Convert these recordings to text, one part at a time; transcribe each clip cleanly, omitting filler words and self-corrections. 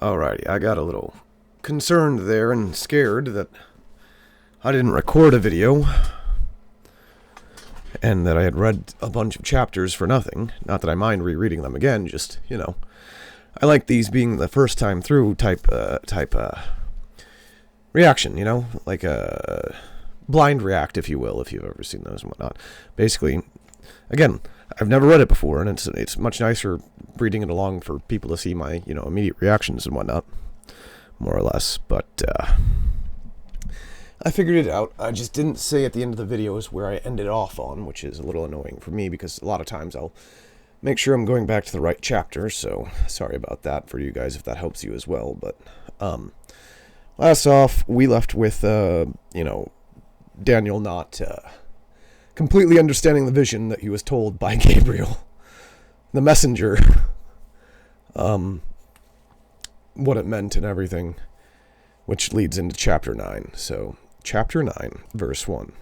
Alrighty, I got a little concerned there and scared that I didn't record a video and that I had read a bunch of chapters for nothing. Not that I mind rereading them again, just, I like these being the first time through type reaction, like a blind react, if you will, if you've ever seen those and whatnot. Basically, again, I've never read it before, and it's much nicer reading it along for people to see my, immediate reactions and whatnot, more or less. But I figured it out. I just didn't say at the end of the videos where I ended off on, which is a little annoying for me because a lot of times I'll make sure I'm going back to the right chapter, so sorry about that for you guys if that helps you as well. But last off, we left with, Daniel not completely understanding the vision that he was told by Gabriel, the messenger, what it meant and everything, which leads into chapter 9. So, chapter 9, verse 1.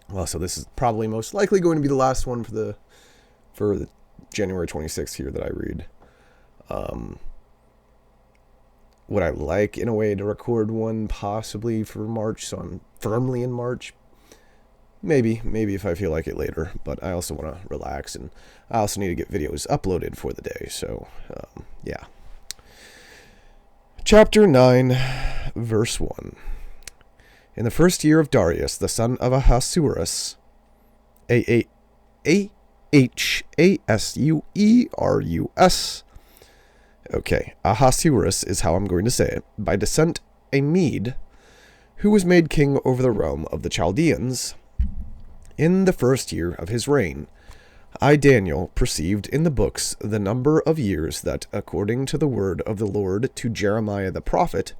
Well, so this is probably most likely going to be the last one for the January 26th here that I read. Would I like, in a way, to record one possibly for March, so I'm firmly in March? Maybe if I feel like it later, but I also want to relax, and I also need to get videos uploaded for the day, so, yeah. Chapter 9, verse 1. In the first year of Darius, the son of Ahasuerus, Ahasuerus, okay, Ahasuerus is how I'm going to say it, by descent a Mede, who was made king over the realm of the Chaldeans, in the first year of his reign, I, Daniel, perceived in the books the number of years that, according to the word of the Lord to Jeremiah the prophet,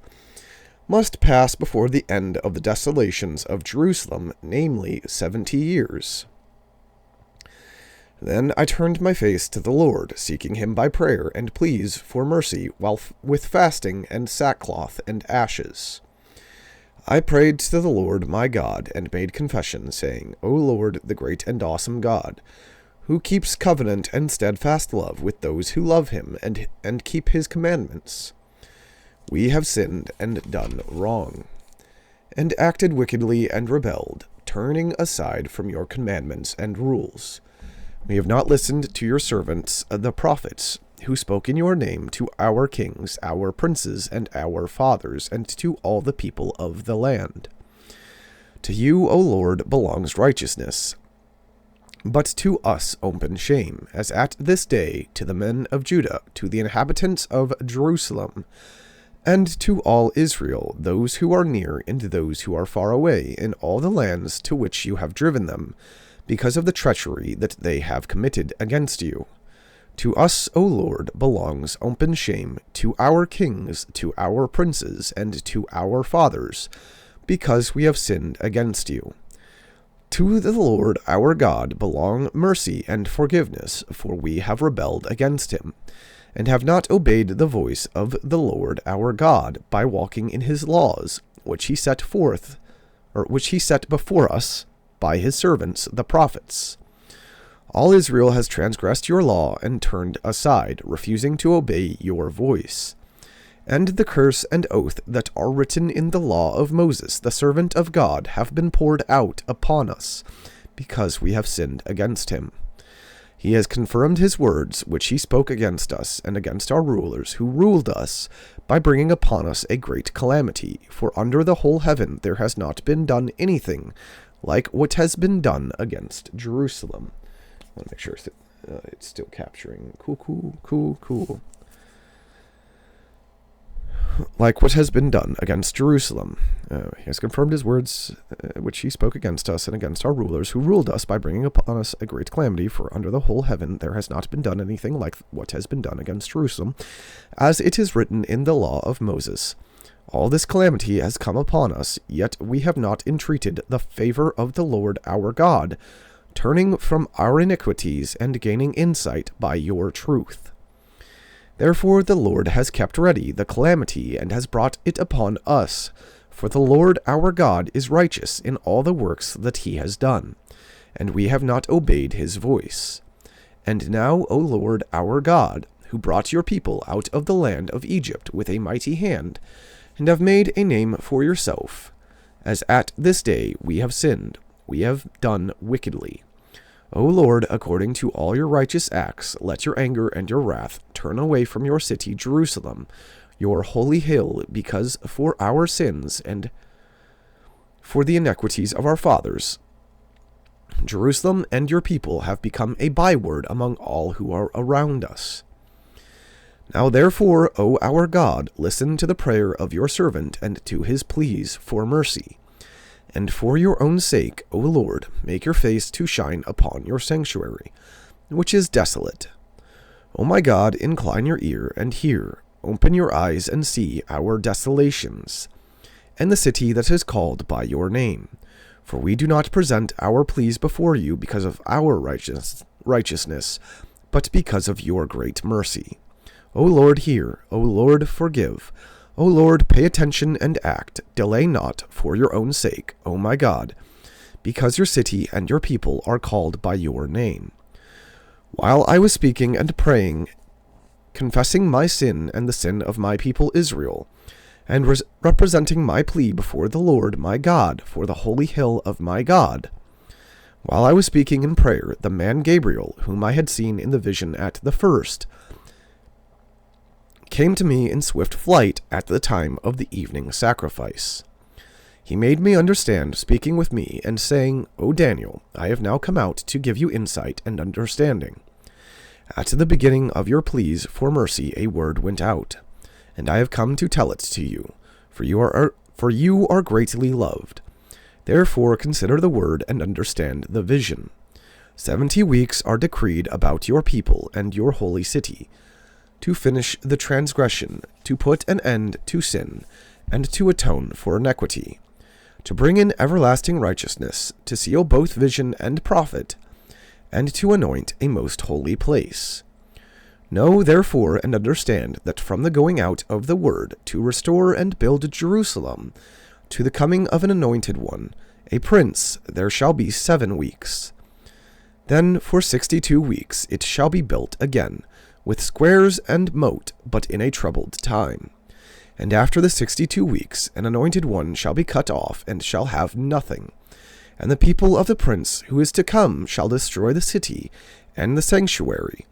must pass before the end of the desolations of Jerusalem, namely 70 years. Then I turned my face to the Lord, seeking him by prayer and pleas for mercy, while with fasting and sackcloth and ashes. I prayed to the Lord my God, and made confession, saying, O Lord, the great and awesome God, who keeps covenant and steadfast love with those who love him and keep his commandments. We have sinned and done wrong, and acted wickedly and rebelled, turning aside from your commandments and rules. We have not listened to your servants, the prophets, who spoke in your name to our kings, our princes, and our fathers, and to all the people of the land. To you, O Lord, belongs righteousness, but to us open shame, as at this day to the men of Judah, to the inhabitants of Jerusalem, and to all Israel, those who are near and those who are far away, in all the lands to which you have driven them, because of the treachery that they have committed against you. To us, O Lord, belongs open shame, to our kings, to our princes, and to our fathers, because we have sinned against you. To the Lord our God belong mercy and forgiveness, for we have rebelled against him, and have not obeyed the voice of the Lord our God by walking in his laws, which he set before us by his servants the prophets. All Israel has transgressed your law and turned aside, refusing to obey your voice. And the curse and oath that are written in the law of Moses, the servant of God, have been poured out upon us, because we have sinned against him. He has confirmed his words, which he spoke against us and against our rulers who ruled us, by bringing upon us a great calamity. For under the whole heaven there has not been done anything like what has been done against Jerusalem. I want to make sure it's still capturing. Cool. Like what has been done against Jerusalem. He has confirmed his words, which he spoke against us and against our rulers who ruled us, by bringing upon us a great calamity. For under the whole heaven there has not been done anything like what has been done against Jerusalem, as it is written in the law of Moses. All this calamity has come upon us, yet we have not entreated the favor of the Lord our God, turning from our iniquities and gaining insight by your truth. Therefore the Lord has kept ready the calamity and has brought it upon us, for the Lord our God is righteous in all the works that he has done, and we have not obeyed his voice. And now, O Lord our God, who brought your people out of the land of Egypt with a mighty hand, and have made a name for yourself. As at this day we have sinned, we have done wickedly. O Lord, according to all your righteous acts, let your anger and your wrath turn away from your city Jerusalem, your holy hill, because for our sins and for the iniquities of our fathers, Jerusalem and your people have become a byword among all who are around us. Now therefore, O our God, listen to the prayer of your servant and to his pleas for mercy. And for your own sake, O Lord, make your face to shine upon your sanctuary, which is desolate. O my God, incline your ear and hear. Open your eyes and see our desolations, and the city that is called by your name. For we do not present our pleas before you because of our righteousness, but because of your great mercy. O Lord, hear. O Lord, forgive. O Lord, pay attention and act. Delay not for your own sake, O my God, because your city and your people are called by your name. While I was speaking and praying, confessing my sin and the sin of my people Israel, and representing my plea before the Lord my God for the holy hill of my God. While I was speaking in prayer, the man Gabriel, whom I had seen in the vision at the first, came to me in swift flight at the time of the evening sacrifice. He made me understand, speaking with me, and saying, O Daniel, I have now come out to give you insight and understanding. At the beginning of your pleas for mercy a word went out, and I have come to tell it to you, for you are greatly loved. Therefore consider the word and understand the vision. 70 weeks are decreed about your people and your holy city, to finish the transgression, to put an end to sin, and to atone for iniquity, to bring in everlasting righteousness, to seal both vision and prophet, and to anoint a most holy place. Know therefore and understand that from the going out of the word to restore and build Jerusalem, to the coming of an anointed one, a prince, there shall be 7 weeks. Then for 62 weeks it shall be built again, with squares and moat, but in a troubled time. And after the 62 weeks an anointed one shall be cut off, and shall have nothing. And the people of the prince who is to come shall destroy the city and the sanctuary.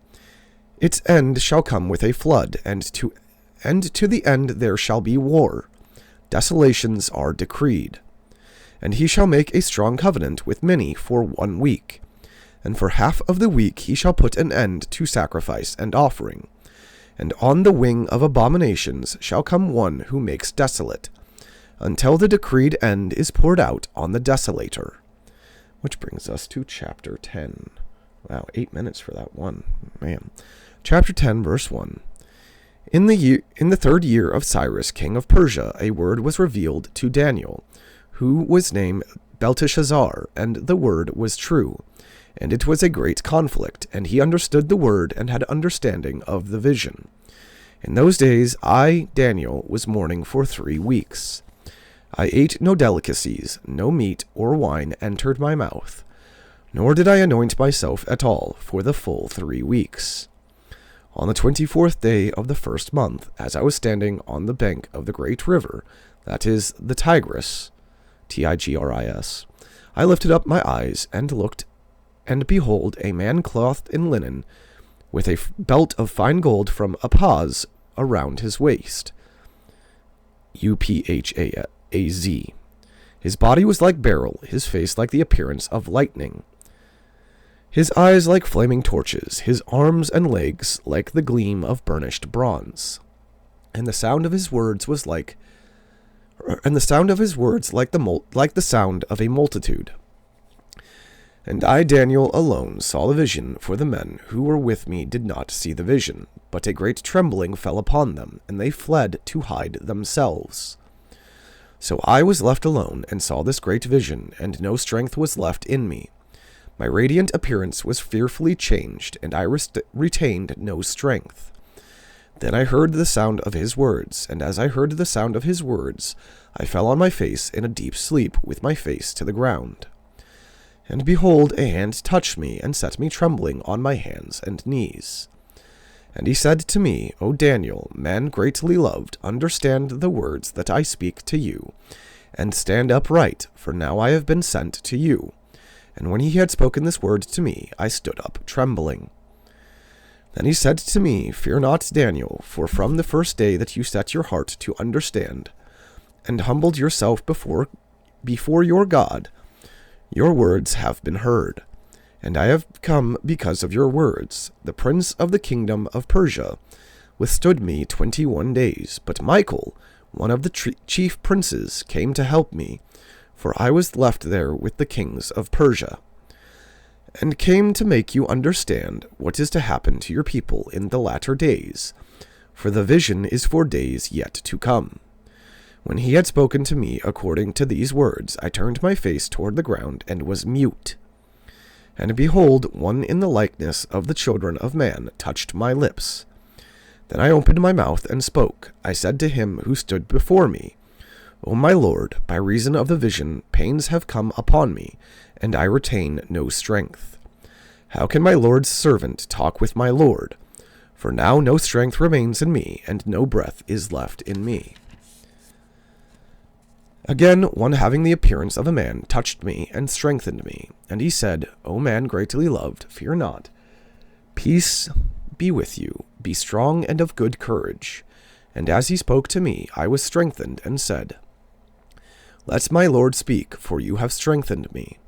Its end shall come with a flood, and to the end there shall be war. Desolations are decreed. And he shall make a strong covenant with many for 1 week. And for half of the week he shall put an end to sacrifice and offering. And on the wing of abominations shall come one who makes desolate, until the decreed end is poured out on the desolator. Which brings us to chapter 10. Wow, 8 minutes for that one. Man. Chapter 10, verse 1. In the 3rd year of Cyrus, king of Persia, a word was revealed to Daniel, who was named Belteshazzar, and the word was true. And it was a great conflict, and he understood the word and had understanding of the vision. In those days I, Daniel, was mourning for 3 weeks. I ate no delicacies, no meat or wine entered my mouth, nor did I anoint myself at all for the full 3 weeks. On the 24th day of the 1st month, as I was standing on the bank of the great river, that is the Tigris, Tigris, I lifted up my eyes and looked, and behold, a man clothed in linen, with a belt of fine gold from Upaz around his waist. Uphaz. His body was like beryl, his face like the appearance of lightning, his eyes like flaming torches, his arms and legs like the gleam of burnished bronze. And the sound of his words like the sound of a multitude. And I, Daniel, alone saw the vision, for the men who were with me did not see the vision, but a great trembling fell upon them, and they fled to hide themselves. So I was left alone, and saw this great vision, and no strength was left in me. My radiant appearance was fearfully changed, and I retained no strength. Then I heard the sound of his words, and as I heard the sound of his words, I fell on my face in a deep sleep, with my face to the ground. And behold, a hand touched me, and set me trembling on my hands and knees. And he said to me, O Daniel, man greatly loved, understand the words that I speak to you, and stand upright, for now I have been sent to you. And when he had spoken this word to me, I stood up, trembling. Then he said to me, Fear not, Daniel, for from the first day that you set your heart to understand, and humbled yourself before your God, your words have been heard. And I have come because of your words. The prince of the kingdom of Persia withstood me 21 days, but Michael, one of the chief princes, came to help me, for I was left there with the kings of Persia, and came to make you understand what is to happen to your people in the latter days, for the vision is for days yet to come. When he had spoken to me according to these words, I turned my face toward the ground and was mute. And behold, one in the likeness of the children of man touched my lips. Then I opened my mouth and spoke. I said to him who stood before me, O my Lord, by reason of the vision, pains have come upon me, and I retain no strength. How can my Lord's servant talk with my Lord? For now no strength remains in me, and no breath is left in me. Again, one having the appearance of a man touched me and strengthened me. And he said, O man greatly loved, fear not. Peace be with you. Be strong and of good courage. And as he spoke to me, I was strengthened and said, Let my Lord speak, for you have strengthened me.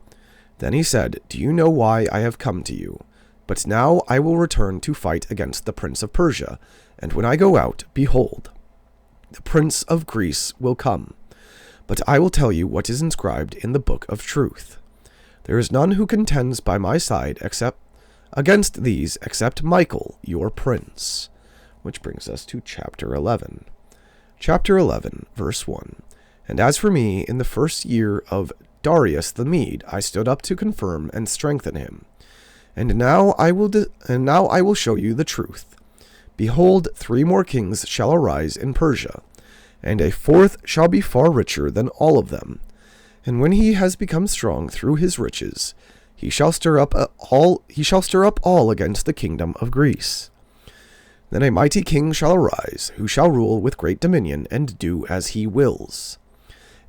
Then he said, Do you know why I have come to you? But now I will return to fight against the prince of Persia. And when I go out, behold, the prince of Greece will come. But I will tell you what is inscribed in the book of truth. There is none who contends by my side against these except Michael, your prince. Which brings us to chapter 11. Chapter 11, verse 1. And as for me, in the first year of Darius the Mede, I stood up to confirm and strengthen him. And now I will show you the truth. Behold, 3 more kings shall arise in Persia, and a 4th shall be far richer than all of them. And when he has become strong through his riches, he shall stir up all against the kingdom of Greece. Then a mighty king shall arise, who shall rule with great dominion, and do as he wills.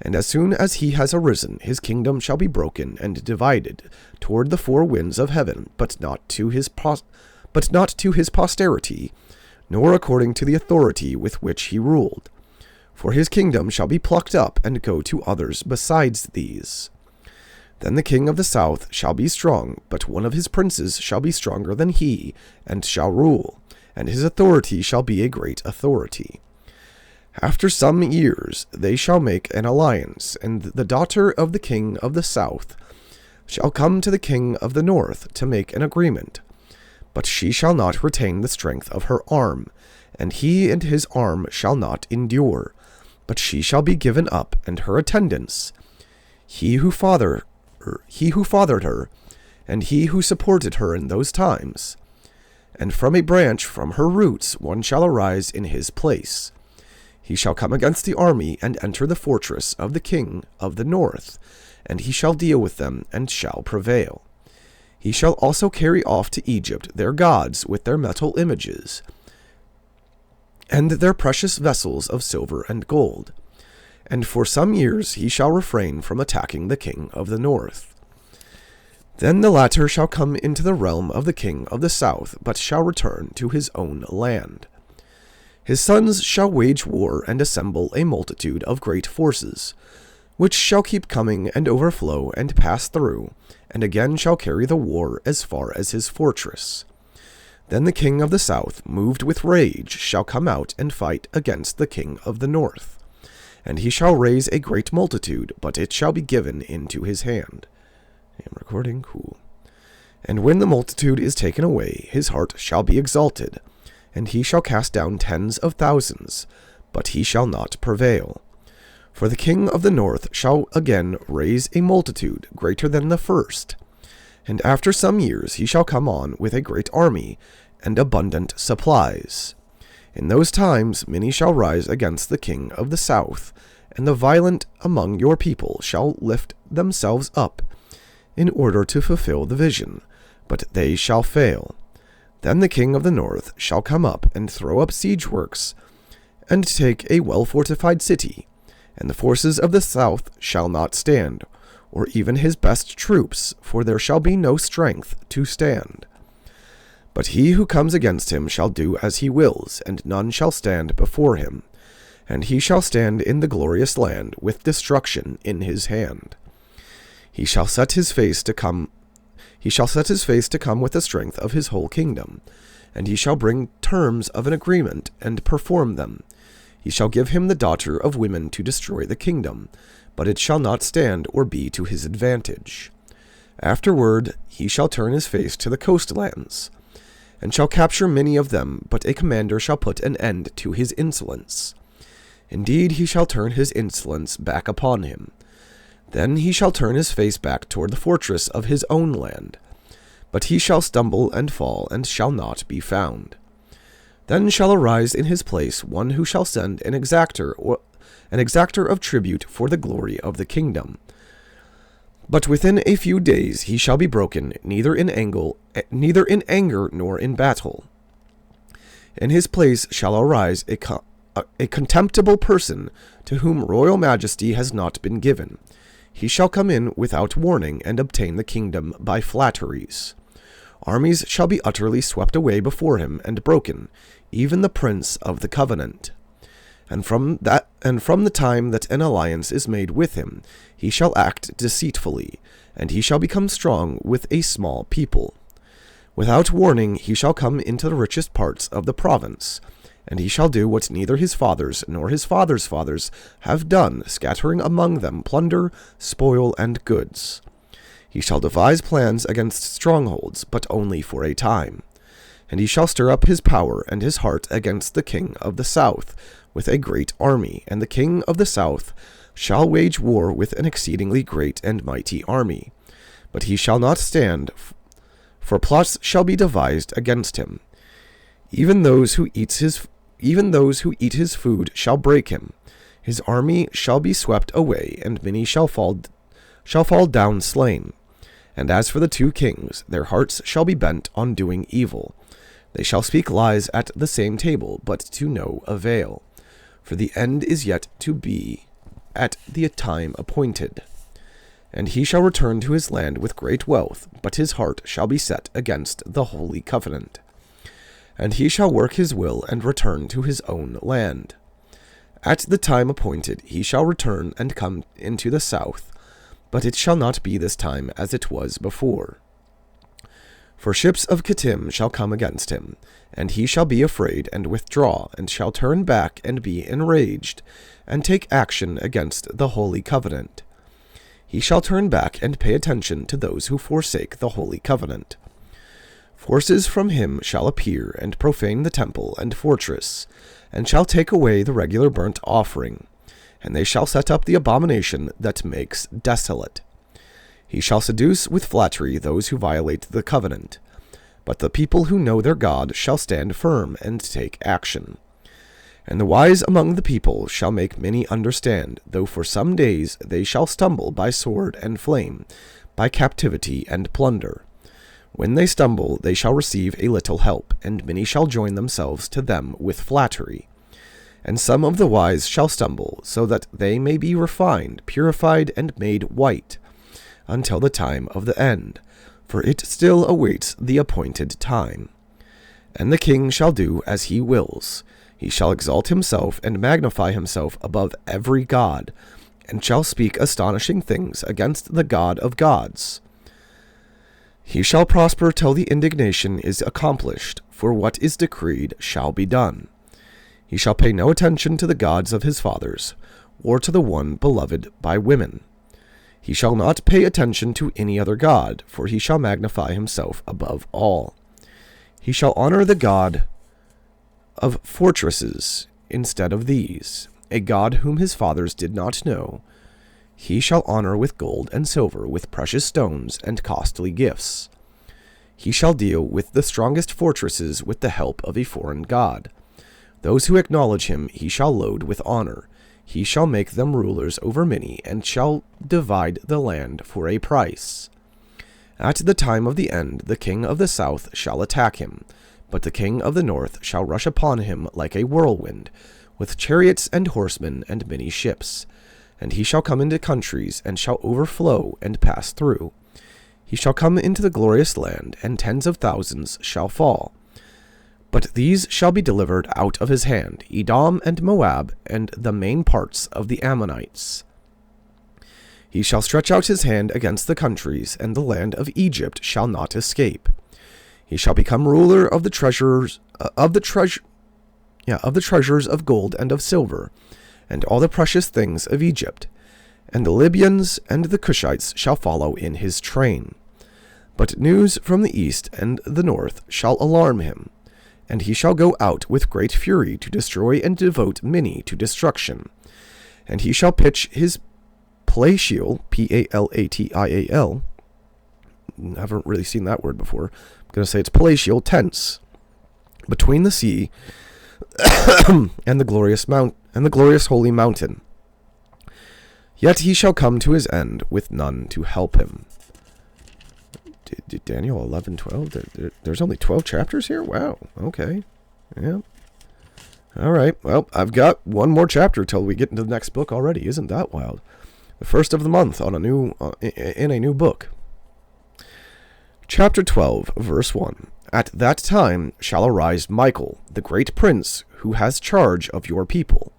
And as soon as he has arisen, his kingdom shall be broken and divided toward the 4 winds of heaven, but not to his posterity, nor according to the authority with which he ruled. For his kingdom shall be plucked up and go to others besides these. Then the king of the south shall be strong, but one of his princes shall be stronger than he, and shall rule, and his authority shall be a great authority. After some years they shall make an alliance, and the daughter of the king of the south shall come to the king of the north to make an agreement. But she shall not retain the strength of her arm, and he and his arm shall not endure, but she shall be given up, and her attendants, he who fathered her, and he who supported her in those times. And from a branch from her roots one shall arise in his place. He shall come against the army, and enter the fortress of the king of the north, and he shall deal with them, and shall prevail. He shall also carry off to Egypt their gods with their metal images, and their precious vessels of silver and gold. And for some years he shall refrain from attacking the king of the north. Then the latter shall come into the realm of the king of the south, but shall return to his own land. His sons shall wage war and assemble a multitude of great forces, which shall keep coming and overflow and pass through, and again shall carry the war as far as his fortress. Then the king of the south, moved with rage, shall come out and fight against the king of the north. And he shall raise a great multitude, but it shall be given into his hand. I'm recording, cool. And when the multitude is taken away, his heart shall be exalted, and he shall cast down 10s of thousands, but he shall not prevail. For the king of the north shall again raise a multitude greater than the first. And after some years he shall come on with a great army and abundant supplies. In those times many shall rise against the king of the south, and the violent among your people shall lift themselves up in order to fulfill the vision, but they shall fail. Then the king of the north shall come up and throw up siege works, and take a well-fortified city, and the forces of the south shall not stand, or even his best troops, for there shall be no strength to stand. But he who comes against him shall do as he wills, and none shall stand before him. And he shall stand in the glorious land, with destruction in his hand. He shall set his face to come with the strength of his whole kingdom, and he shall bring terms of an agreement, and perform them. He shall give him the daughter of women to destroy the kingdom, but it shall not stand or be to his advantage. Afterward he shall turn his face to the coastlands, and shall capture many of them, but a commander shall put an end to his insolence. Indeed, he shall turn his insolence back upon him. Then he shall turn his face back toward the fortress of his own land. But he shall stumble and fall, and shall not be found. Then shall arise in his place one who shall send an exactor of tribute for the glory of the kingdom. But within a few days he shall be broken, neither in anger nor in battle. In his place shall arise a contemptible person, to whom royal majesty has not been given. He shall come in without warning, and obtain the kingdom by flatteries. Armies shall be utterly swept away before him, and broken, even the prince of the covenant. And from the time that an alliance is made with him, he shall act deceitfully, and he shall become strong with a small people. Without warning he shall come into the richest parts of the province, and he shall do what neither his fathers nor his fathers' fathers have done, scattering among them plunder, spoil, and goods. He shall devise plans against strongholds, but only for a time. And he shall stir up his power and his heart against the king of the south with a great army, and the king of the south shall wage war with an exceedingly great and mighty army. But he shall not stand, for plots shall be devised against him. Even those who eat his food shall break him. His army shall be swept away, and many shall fall down slain. And as for the two kings, their hearts shall be bent on doing evil. They shall speak lies at the same table, but to no avail. For the end is yet to be at the time appointed. And he shall return to his land with great wealth, but his heart shall be set against the holy covenant. And he shall work his will and return to his own land. At the time appointed he shall return and come into the south, but it shall not be this time as it was before. For ships of Kittim shall come against him, and he shall be afraid and withdraw, and shall turn back and be enraged, and take action against the holy covenant. He shall turn back and pay attention to those who forsake the holy covenant. Forces from him shall appear, and profane the temple and fortress, and shall take away the regular burnt offering, and they shall set up the abomination that makes desolate. He shall seduce with flattery those who violate the covenant, but the people who know their God shall stand firm and take action. And the wise among the people shall make many understand, though for some days they shall stumble by sword and flame, by captivity and plunder. When they stumble, they shall receive a little help, and many shall join themselves to them with flattery. And some of the wise shall stumble, so that they may be refined, purified, and made white, until the time of the end, for it still awaits the appointed time. And the king shall do as he wills. He shall exalt himself and magnify himself above every god, and shall speak astonishing things against the God of gods. He shall prosper till the indignation is accomplished, for what is decreed shall be done. He shall pay no attention to the gods of his fathers, or to the one beloved by women. He shall not pay attention to any other god, for he shall magnify himself above all. He shall honor the God of fortresses instead of these, a God whom his fathers did not know. He shall honor with gold and silver, with precious stones and costly gifts. He shall deal with the strongest fortresses with the help of a foreign god. Those who acknowledge him he shall load with honor. He shall make them rulers over many, and shall divide the land for a price. At the time of the end, the king of the south shall attack him, but the king of the north shall rush upon him like a whirlwind, with chariots and horsemen and many ships. And he shall come into countries, and shall overflow and pass through. He shall come into the glorious land, and tens of thousands shall fall. But these shall be delivered out of his hand, Edom and Moab, and the main parts of the Ammonites. He shall stretch out his hand against the countries, and the land of Egypt shall not escape. He shall become ruler of the treasures of the treasures of gold and of silver, and all the precious things of Egypt. And the Libyans and the Cushites shall follow in his train. But news from the east and the north shall alarm him, and he shall go out with great fury to destroy and devote many to destruction. And he shall pitch his palatial, Palatial, I haven't really seen that word before. I'm going to say it's palatial tents between the sea and the glorious holy mountain. Yet he shall come to his end with none to help him. Daniel 11:12. There's only 12 chapters here? Wow. Okay. Yeah. All right. Well, I've got one more chapter till we get into the next book already. Isn't that wild? The first of the month on in a new book. Chapter 12, verse 1. At that time shall arise Michael, the great prince, who has charge of your people.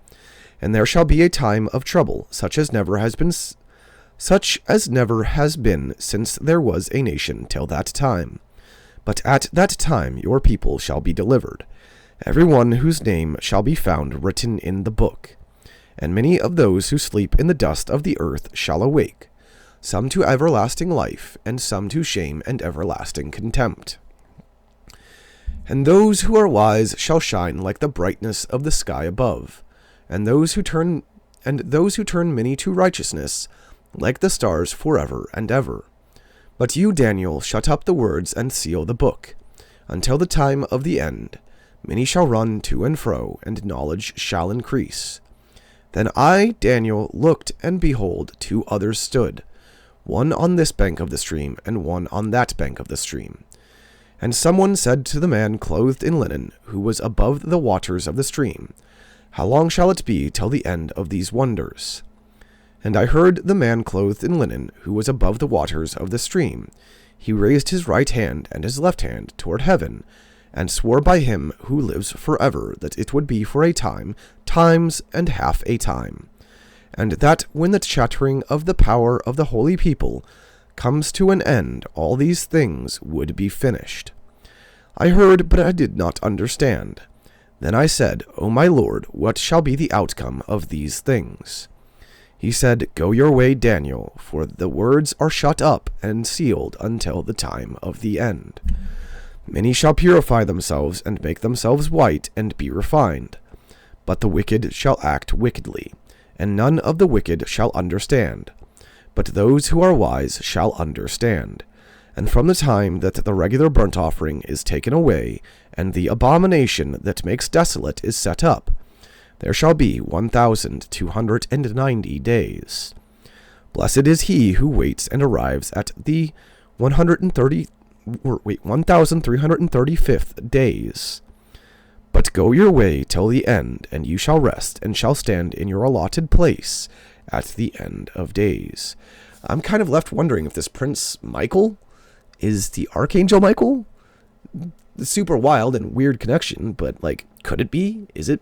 And there shall be a time of trouble, such as never has been since there was a nation till that time. But at that time your people shall be delivered, every one whose name shall be found written in the book. And many of those who sleep in the dust of the earth shall awake, some to everlasting life, and some to shame and everlasting contempt. And those who are wise shall shine like the brightness of the sky above, and those who turn many to righteousness, like the stars forever and ever. But you, Daniel, shut up the words and seal the book, until the time of the end. Many shall run to and fro, and knowledge shall increase. Then I, Daniel, looked, and behold, two others stood, one on this bank of the stream, and one on that bank of the stream. And someone said to the man clothed in linen, who was above the waters of the stream, How long shall it be till the end of these wonders? And I heard the man clothed in linen, who was above the waters of the stream. He raised his right hand and his left hand toward heaven, and swore by him who lives forever that it would be for a time, times and half a time, and that when the chattering of the power of the holy people comes to an end, all these things would be finished. I heard, but I did not understand. Then I said, O my Lord, what shall be the outcome of these things? He said, Go your way, Daniel, for the words are shut up and sealed until the time of the end. Many shall purify themselves and make themselves white and be refined. But the wicked shall act wickedly, and none of the wicked shall understand. But those who are wise shall understand. And from the time that the regular burnt offering is taken away, and the abomination that makes desolate is set up, there shall be 1,290 days. Blessed is he who waits and arrives at the 1,335th days. But go your way till the end, and you shall rest, and shall stand in your allotted place at the end of days. I'm kind of left wondering if this Prince Michael is the Archangel Michael. Super wild and weird connection, but, like, could it be? Is it?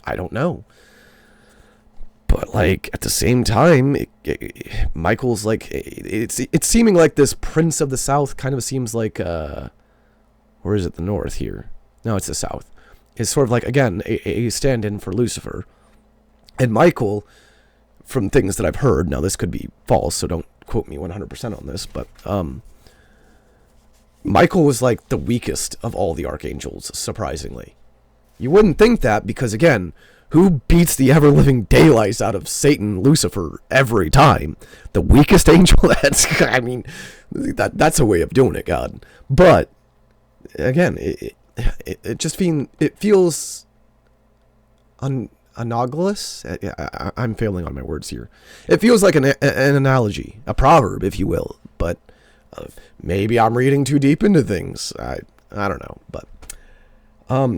I don't know. But, like, at the same time, Michael's, like, it's seeming like this Prince of the South kind of seems like, or is it the North here? No, it's the South. It's sort of like, again, a stand-in for Lucifer. And Michael, from things that I've heard, now this could be false, so don't quote me 100% on this, but, Michael was, like, the weakest of all the archangels, surprisingly. You wouldn't think that because, again, who beats the ever-living daylights out of Satan, Lucifer, every time? The weakest angel? That's a way of doing it, God. But, again, it just feels anomalous. I'm failing on my words here. It feels like an analogy, a proverb, if you will. But Maybe I'm reading too deep into things. I don't know, but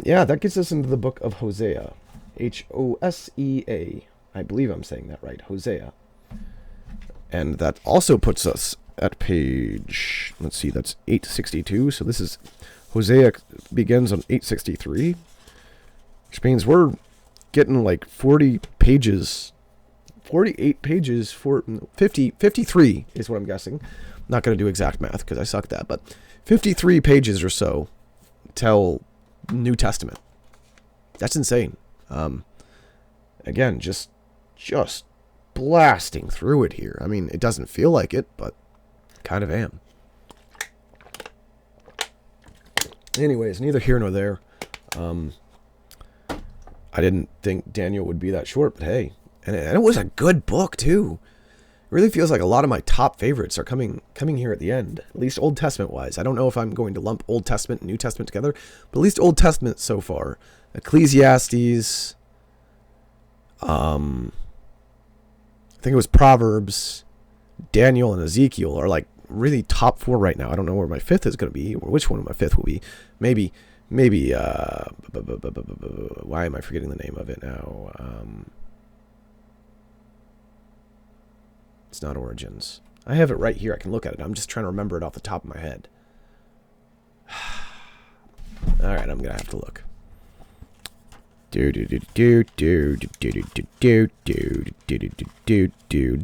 yeah, that gets us into the book of Hosea, Hosea. I believe I'm saying that right, Hosea. And that also puts us at page, let's see, that's 862. So this is Hosea begins on 863, which means we're getting like 40 pages, 48 pages for 53 is what I'm guessing. Not going to do exact math because I suck at that, but 53 pages or so tell New Testament. That's insane. Again, just blasting through it here. I mean, it doesn't feel like it, but kind of am. Anyways, neither here nor there. I didn't think Daniel would be that short, but hey, and it was a good book too. It really feels like a lot of my top favorites are coming here at the end, at least Old Testament wise. I don't know if I'm going to lump Old Testament and New Testament together, but at least Old Testament so far. Ecclesiastes, I think it was Proverbs, Daniel, and Ezekiel are like really top 4 right now. I don't know where my 5th is going to be, or which one of my 5th will be. Maybe, why am I forgetting the name of it now? It's not Origins. I have it right here. I can look at it. I'm just trying to remember it off the top of my head. All right, I'm going to have to look.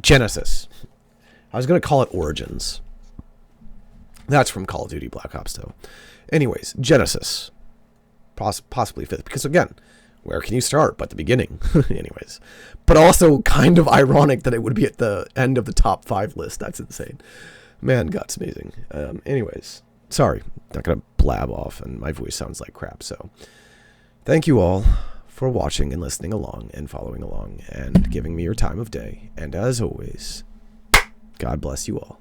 Genesis. I was going to call it Origins. That's from Call of Duty Black Ops, though. Anyways, Genesis. Possibly 5th. Because, again, where can you start but the beginning? Anyways. But also kind of ironic that it would be at the end of the top 5 list. That's insane. Man, God's amazing. Anyways. Sorry. Not going to blab off, and my voice sounds like crap. So, thank you all for watching and listening along and following along and giving me your time of day. And as always, God bless you all.